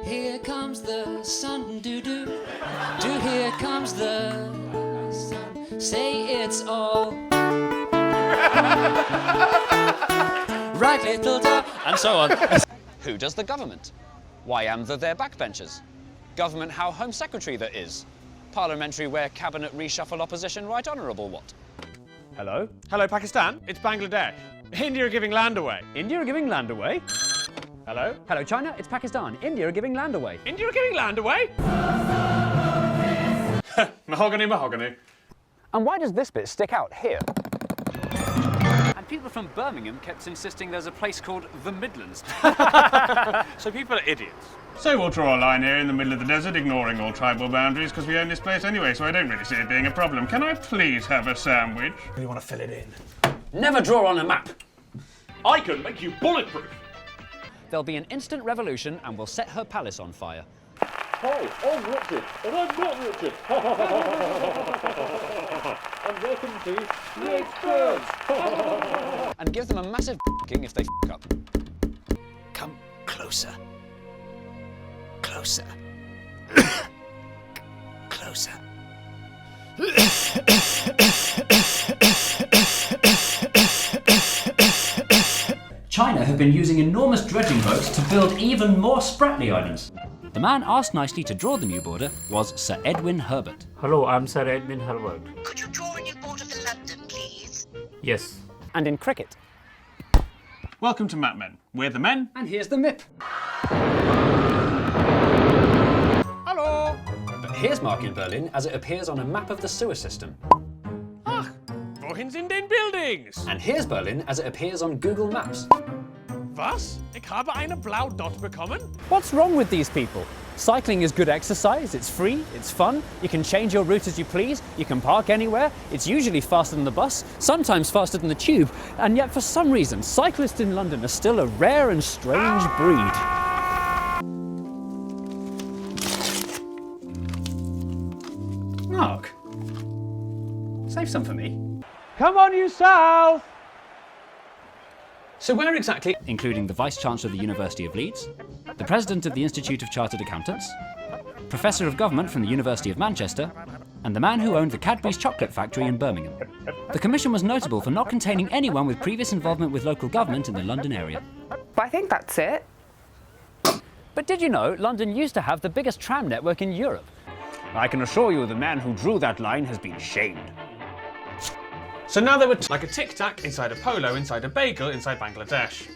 Here comes the sun, do-do. Do here comes the sun. Say it's all right, little dog. And so on. Who does the government? Why am there backbenchers? Government how Home Secretary there is? Parliamentary where cabinet reshuffle opposition right honourable what? Hello? Hello, Pakistan? It's Bangladesh. India are giving land away. India are giving land away? Hello? Hello, China. It's Pakistan. India are giving land away. India are giving land away? Mahogany, mahogany. And why does this bit stick out here? And people from Birmingham kept insisting there's a place called the Midlands. So people are idiots. So we'll draw a line here in the middle of the desert, ignoring all tribal boundaries, because we own this place anyway, so I don't really see it being a problem. Can I please have a sandwich? You want to fill it in? Never draw on a map. I can make you bulletproof. There'll be an instant revolution and we'll set her palace on fire. Hi, I'm Richard, and I'm not Richard. And welcome to The Experts. And give them a massive king if they up. Come closer. Closer. Closer. China have been using enormous dredging boats to build even more Spratly Islands. The man asked nicely to draw the new border was Sir Edwin Herbert. Hello, I'm Sir Edwin Herbert. Could you draw a new border for London, please? Yes. And in cricket. Welcome to Map Men. We're the men. And here's the MIP. Hello. But here's Mark in Berlin as it appears on a map of the sewer system. Wohin sind den Buildings? And here's Berlin as it appears on Google Maps. Was? Ich habe eine Blau Dot bekommen? What's wrong with these people? Cycling is good exercise, it's free, it's fun, you can change your route as you please, you can park anywhere, it's usually faster than the bus, sometimes faster than the tube, and yet for some reason, cyclists in London are still a rare and strange breed. Mark, save some for me. Come on, you South! So where exactly, including the Vice-Chancellor of the University of Leeds, the President of the Institute of Chartered Accountants, Professor of Government from the University of Manchester, and the man who owned the Cadbury's chocolate factory in Birmingham. The commission was notable for not containing anyone with previous involvement with local government in the London area. But I think that's it. But did you know London used to have the biggest tram network in Europe? I can assure you the man who drew that line has been shamed. So now they were like a tic-tac inside a polo, inside a bagel, inside Bangladesh.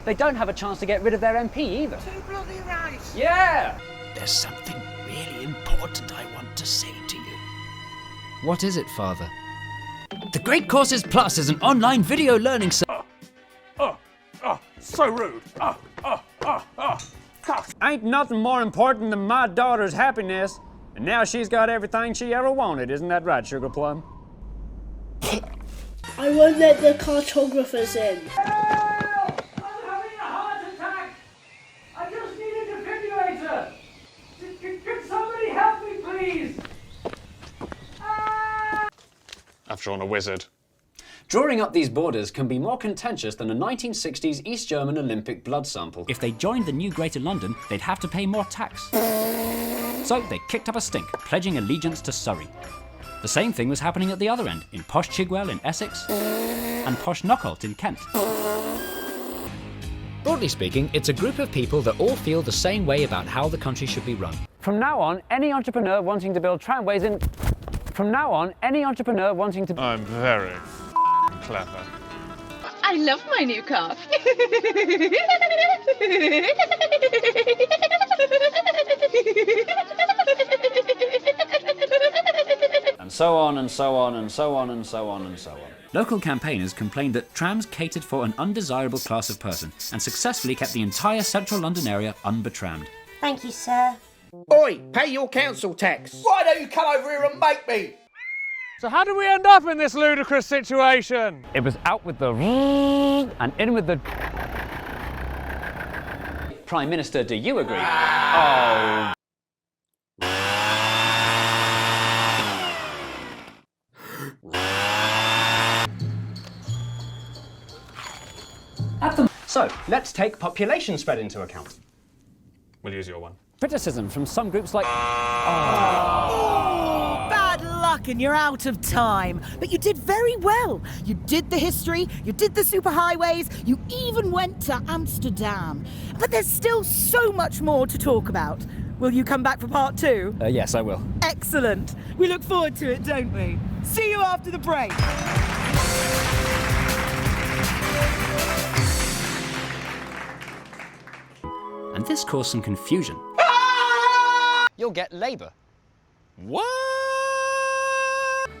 They don't have a chance to get rid of their MP either. Too bloody right. Yeah! There's something really important I want to say to you. What is it, Father? The Great Courses Plus is an online video learning service. So rude. Ain't nothing more important than my daughter's happiness. And now she's got everything she ever wanted, isn't that right, Sugar Plum? I won't let the cartographers in. Help! I'm having a heart attack! I just need a defibrillator! Can somebody help me, please? I've drawn a wizard. Drawing up these borders can be more contentious than a 1960s East German Olympic blood sample. If they joined the new Greater London, they'd have to pay more tax. So they kicked up a stink, pledging allegiance to Surrey. The same thing was happening at the other end, in posh Chigwell in Essex and posh Knockholt in Kent. Broadly speaking, it's a group of people that all feel the same way about how the country should be run. From now on, any entrepreneur wanting to build tramways in... From now on, any entrepreneur wanting to... I'm very clever. I love my new car. And so on and so on and so on and so on and so on. Local campaigners complained that trams catered for an undesirable class of person and successfully kept the entire central London area unbetrammed. Thank you, sir. Oi, pay your council tax. Why don't you come over here and make me? So how did we end up in this ludicrous situation? It was out with the and in with the... Prime Minister, do you agree? Oh. So, let's take population spread into account. We'll use your one. Criticism from some groups like... Bad luck and you're out of time. But you did very well. You did the history, you did the superhighways, you even went to Amsterdam. But there's still so much more to talk about. Will you come back for part 2? Yes, I will. Excellent. We look forward to it, don't we? See you after the break. And this caused some confusion. You'll get Labour. What?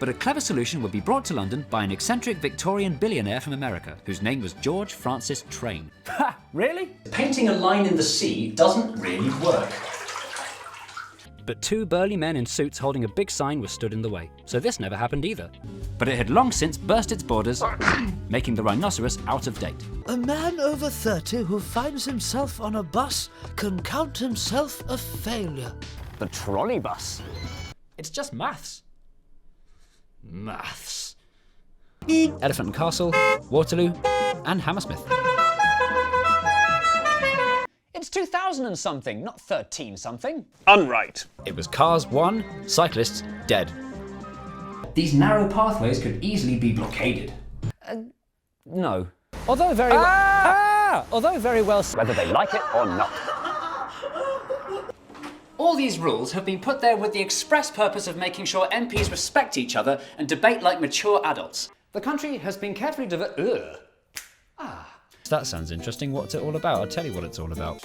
But a clever solution would be brought to London by an eccentric Victorian billionaire from America, whose name was George Francis Train. Ha! Really? Painting a line in the sea doesn't really work. But 2 burly men in suits holding a big sign were stood in the way, so this never happened either. But it had long since burst its borders, making the rhinoceros out of date. A man over 30 who finds himself on a bus can count himself a failure. The trolley bus. It's just maths. Maths. Elephant and Castle, Waterloo, and Hammersmith. It's 2000 and something, not 13 something. Unright. It was cars 1, cyclists dead. These narrow pathways could easily be blockaded. No. Although very although very well, whether they like it or not. All these rules have been put there with the express purpose of making sure MPs respect each other and debate like mature adults. The country has been carefully That sounds interesting. What's it all about? I'll tell you what it's all about.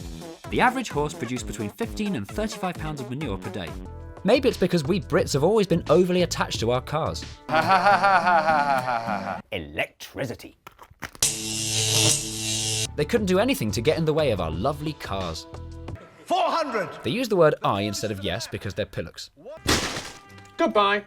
The average horse produced between 15 and 35 pounds of manure per day. Maybe it's because we Brits have always been overly attached to our cars. Electricity. They couldn't do anything to get in the way of our lovely cars. 400! They use the word I instead of yes because they're pillocks. Goodbye.